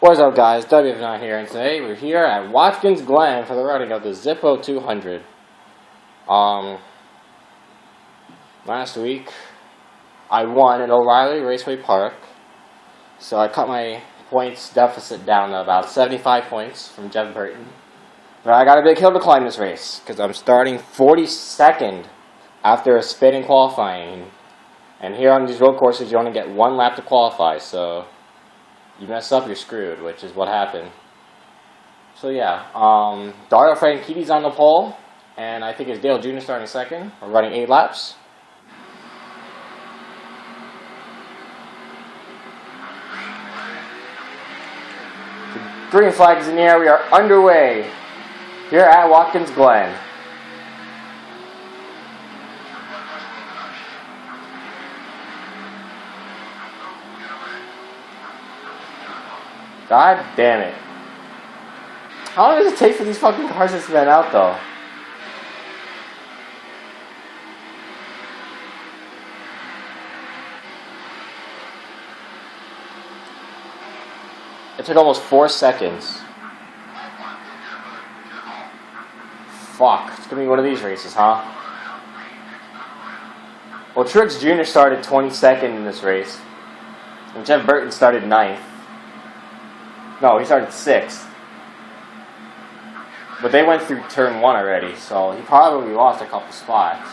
What's up, guys? WF9 here, and today we're here at Watkins Glen for the running of the Zippo 200. Last week I won at O'Reilly Raceway Park, so I cut my points deficit down to about 75 points from Jeff Burton. But I got a big hill to climb this race because I'm starting 42nd after a spin in qualifying. And here on these road courses, you only get one lap to qualify, so you mess up, you're screwed, which is what happened. So yeah, Dario Franchitti's on the pole, and I think it's Dale Jr. starting second. We're running 8 laps. The green flag is in the air. We are underway here at Watkins Glen. God damn it. How long does it take for these fucking cars to spin out, though? It took almost 4 seconds. Fuck. It's gonna be one of these races, huh? Well, Truex Jr. started 22nd in this race. And Jeff Burton started 9th. No, he started 6th. But they went through turn 1 already, so he probably lost a couple spots.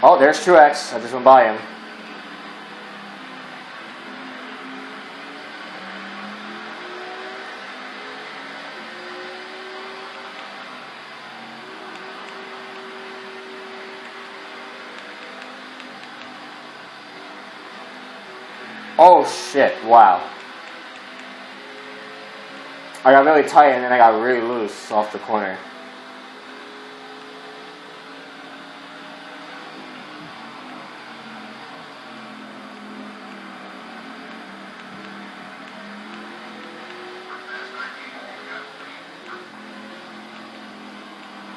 Oh, there's Truex. I just went by him. Oh shit, wow. I got really tight and then I got really loose off the corner.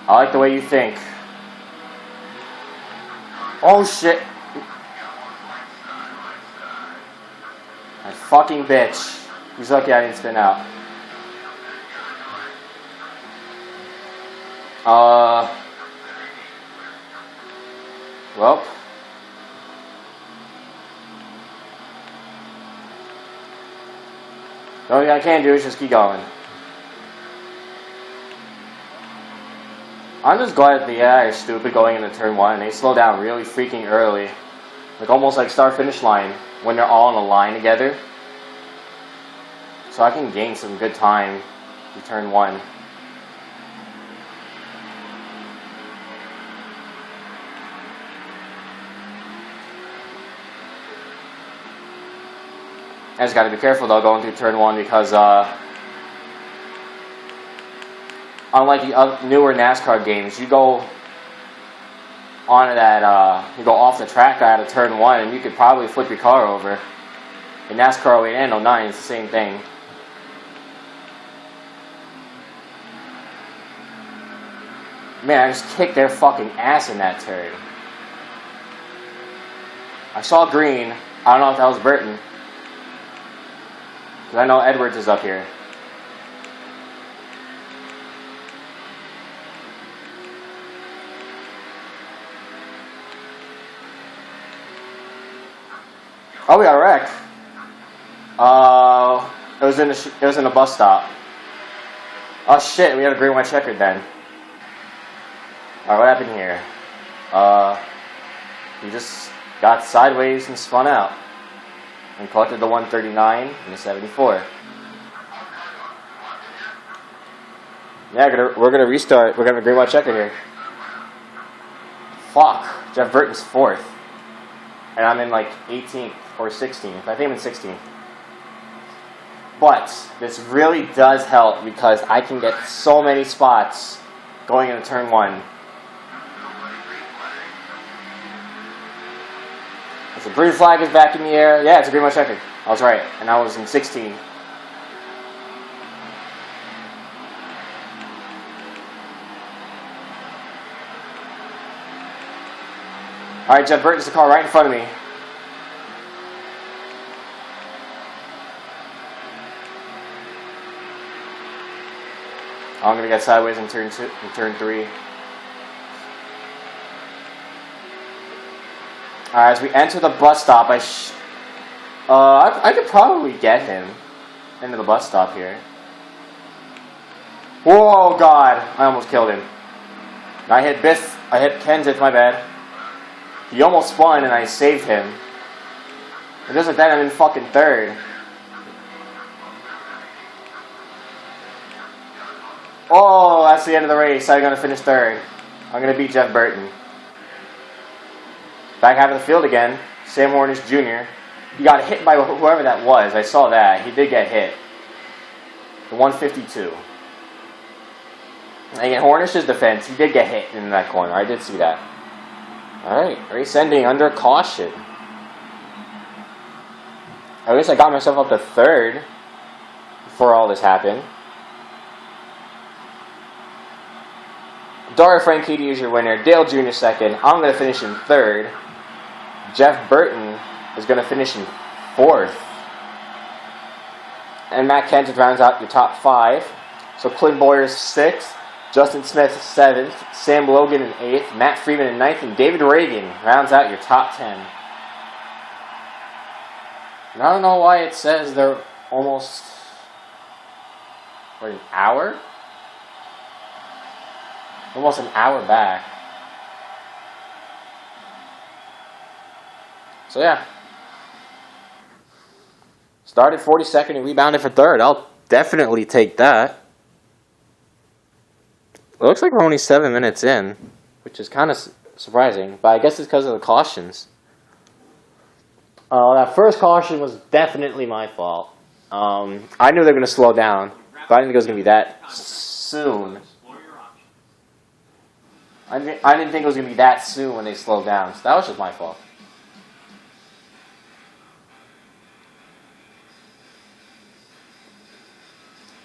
I like the way you think. Oh shit. That fucking bitch. He's lucky I didn't spin out. Well. The only thing I can do is just keep going. I'm just glad the AI is stupid going into turn 1 and they slow down really freaking early. Like almost like start-finish line when they're all in a line together. So I can gain some good time in turn 1. I just gotta be careful though going through turn 1 because unlike the newer NASCAR games, you go onto that, you go off the track out of turn 1 and you could probably flip your car over. In NASCAR 08 and 09, it's the same thing. Man, I just kicked their fucking ass in that turn. I saw green. I don't know if that was Burton. Because I know Edwards is up here. Oh, we got wrecked. It was in a bus stop. Oh shit, we had a green white checkered then. Alright, what happened here? He just got sideways and spun out. And collected the 139 and the 74. Yeah, we're gonna restart. We're gonna have a green white checker here. Fuck. Jeff Burton's 4th. And I'm in like 18th or 16th. I think I'm in 16th. But this really does help because I can get so many spots going into turn 1. The green flag is back in the air. Yeah, it's a green white checkered. I was right, and I was in 16. Alright, Jeff Burton's the car right in front of me. I'm going to get sideways in turn 3. Alright, as we enter the bus stop, I could probably get him into the bus stop here. Whoa, God! I almost killed him. I hit Kenseth, my bad. He almost spun and I saved him. And just like that, I'm in fucking 3rd. Oh, that's the end of the race. I'm going to finish 3rd. I'm going to beat Jeff Burton. Back half of the field again. Sam Hornish Jr. He got hit by whoever that was. I saw that. He did get hit. The 152. And in Hornish's defense, he did get hit in that corner. I did see that. Alright, race ending under caution. At least I got myself up to 3rd before all this happened. Dario Franchitti is your winner. Dale Jr. 2nd. I'm going to finish in 3rd. Jeff Burton is going to finish in 4th. And Matt Kenseth rounds out your top 5. So Clint Boyer's 6th. Justin Smith 7th, Sam Logan in 8th, Matt Freeman in 9th, and David Reagan rounds out your top 10. And I don't know why it says they're almost, an hour? Almost an hour back. So yeah. Started 42nd and rebounded for 3rd. I'll definitely take that. It looks like we're only 7 minutes in, which is kind of surprising, but I guess it's because of the cautions. That first caution was definitely my fault. I knew they were going to slow down, but I didn't think it was going to be that soon. I didn't think it was going to be that soon when they slowed down, so that was just my fault.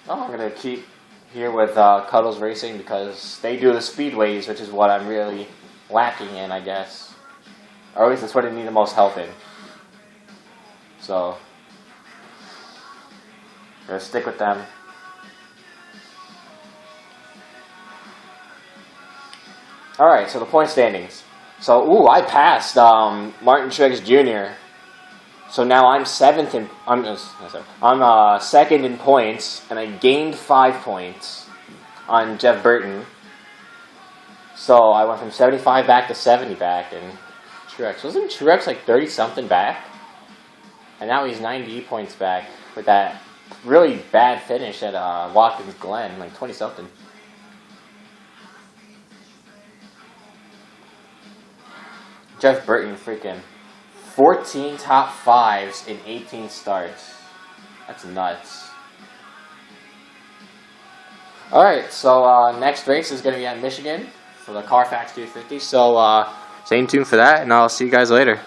Oh, I'm going to keep here with Cuddles Racing because they do the speedways, which is what I'm really lacking in, I guess. Or at least that's what I need the most help in. So, I'm going to stick with them. Alright, so the point standings. So, I passed Martin Truex Jr. So now I'm 7th in I'm 2nd in points, and I gained 5 points on Jeff Burton. So I went from 75 back to 70 back, and wasn't Truex like 30 something back? And now he's 90 points back with that really bad finish at Watkins Glen, like 20 something. Jeff Burton freaking 14 top 5s in 18 starts. That's nuts. Alright, so next race is going to be at Michigan for the Carfax 250. So stay tuned for that, and I'll see you guys later.